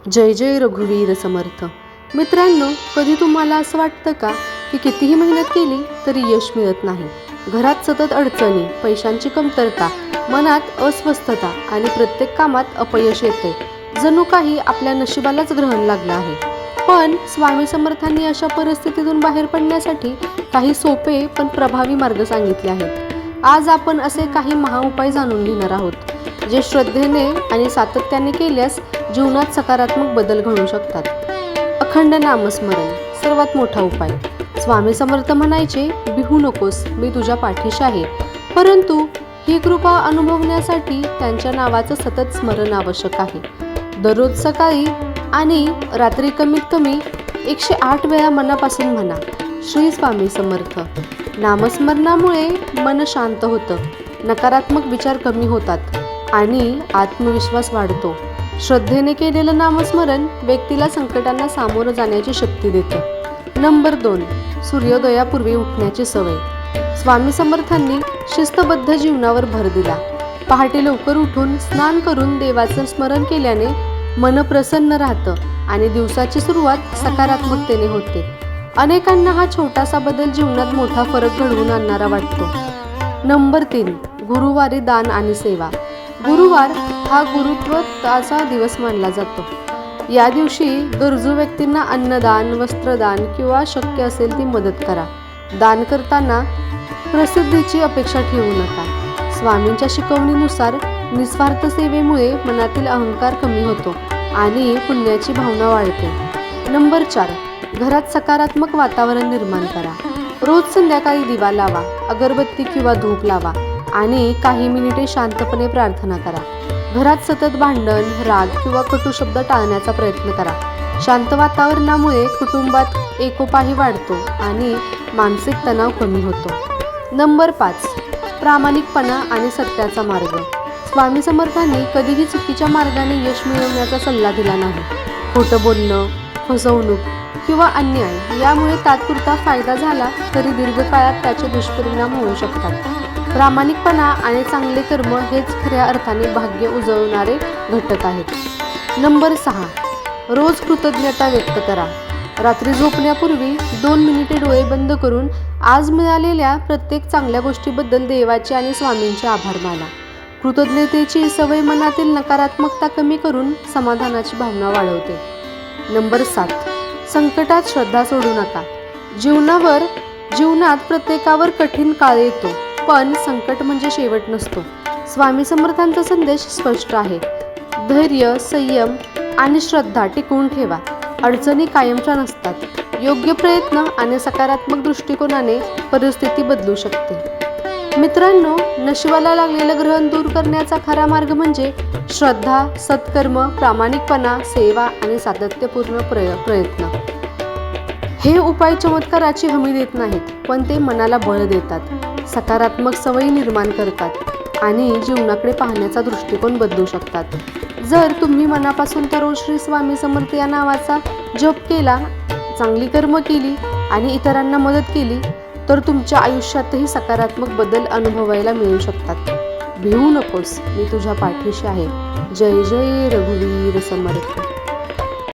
जय जय रघुवीर समर्थ. मित्रांनो, कधी तुम्हाला असं वाटतं का की कितीही मेहनत केली तरी यश मिळत नाही? घरात सतत अडचणी, पैशांची कमतरता, मनात अस्वस्थता आणि प्रत्येक कामात अपयश येते. जणू काही आपल्या नशिबालाच ग्रहण लागलं आहे. पण स्वामी समर्थांनी अशा परिस्थितीतून बाहेर पडण्यासाठी काही सोपे पण प्रभावी मार्ग सांगितले आहेत. आज आपण असे काही महाउपाय जाणून घेणार आहोत, जे श्रद्धेने आणि सातत्याने केल्यास जीवनात सकारात्मक बदल घडू शकतात. अखंड नामस्मरण सर्वात मोठा उपाय. स्वामी समर्थ म्हणायचे, भिवू नकोस, मी तुझ्या पाठीशी आहे. परंतु ही कृपा अनुभवण्यासाठी त्यांच्या नावाचं सतत स्मरण आवश्यक आहे. दररोज सकाळी आणि रात्री कमीत कमी 108 वेळा मनापासून म्हणा, श्री स्वामी समर्थ. नामस्मरणामुळे मन शांत होतं, नकारात्मक विचार कमी होतात आणि आत्मविश्वास वाढतो. श्रद्धेने केलेलं नामस्मरण व्यक्तीला संकटांना सामोरं जाण्याची शक्ती देतं. नंबर 2, सूर्योदयापूर्वी उठण्याची सवय. स्वामी समर्थांनी शिस्तबद्ध जीवनावर भर दिला. पहाटे लवकर उठून स्नान करून देवाचं स्मरण केल्याने मन प्रसन्न राहतं आणि दिवसाची सुरुवात सकारात्मकतेने होते. अनेकांना हा छोटासा बदल जीवनात मोठा फरक घडवून आणणारा वाटतो. नंबर 3, गुरुवारी दान आणि सेवा. गुरुवार हा गुरुत्वाचा दिवस मानला जातो. या दिवशी गरजू व्यक्तींना अन्नदान, वस्त्रदान किंवा शक्य असेल ती मदत करा. दान करताना प्रसिद्धीची अपेक्षा ठेवू नका. स्वामींच्या शिकवणीनुसार निस्वार्थ सेवेमुळे मनातील अहंकार कमी होतो आणि पुण्याची भावना वाढते. नंबर 4, घरात सकारात्मक वातावरण निर्माण करा. रोज संध्याकाळी दिवा लावा, अगरबत्ती किंवा धूप लावा आणि काही मिनिटे शांतपणे प्रार्थना करा. घरात सतत भांडण, राग किंवा कटू शब्द टाळण्याचा प्रयत्न करा. शांत वातावरणामुळे कुटुंबात एकोपाही वाढतो आणि मानसिक तणाव कमी होतो. नंबर 5, प्रामाणिकपणा आणि सत्याचा मार्ग. स्वामी समर्थांनी कधीही चुकीच्या मार्गाने यश मिळवण्याचा सल्ला दिला नाही. खोटं बोलणं, फसवणूक किंवा अन्याय यामुळे तात्पुरता फायदा झाला तरी दीर्घकाळात त्याचे दुष्परिणाम होऊ शकतात. प्रामाणिकपणा आणि चांगले कर्म हेच खऱ्या अर्थाने भाग्य उजळवणारे घटक आहेत. नंबर 6, रोज कृतज्ञता व्यक्त करा. रात्री झोपण्यापूर्वी 2 मिनिटे डोळे बंद करून आज मिळालेल्या प्रत्येक चांगल्या गोष्टीबद्दल देवाचे आणि स्वामींचे आभार माना. कृतज्ञतेची सवय मनातील नकारात्मकता कमी करून समाधानाची भावना वाढवते. नंबर 7, संकटात श्रद्धा सोडू नका. जीवनात प्रत्येकावर कठीण काळ येतो, पण संकट म्हणजे शेवट नसतो. स्वामी समर्थांचा संदेश स्पष्ट आहे. धैर्य, संयम आणि श्रद्धा टिकवून ठेवा. अडचणी कायमच्या नसतात. योग्य प्रयत्न आणि सकारात्मक दृष्टिकोनाने परिस्थिती बदलू शकते. मित्रांनो, नशिबाला लागलेलं ग्रहण दूर करण्याचा खरा मार्ग म्हणजे श्रद्धा, सत्कर्म, प्रामाणिकपणा, सेवा आणि सातत्यपूर्ण प्रयत्न. हे उपाय चमत्काराची हमी देत नाहीत, पण ते मनाला बळ देतात, सकारात्मक सवयी निर्माण करतात आणि जीवनाकडे पाहण्याचा दृष्टिकोन बदलू शकतात. जर तुम्ही मनापासून दररोज श्री स्वामी समर्थ या नावाचा जप केला, चांगली कर्म केली आणि इतरांना मदत केली, तर तुमच्या आयुष्यातही सकारात्मक बदल अनुभवायला मिळू शकतात. भिवू नकोस, मी तुझ्या पाठीशी आहे. जय जय रघुवीर समर्थ.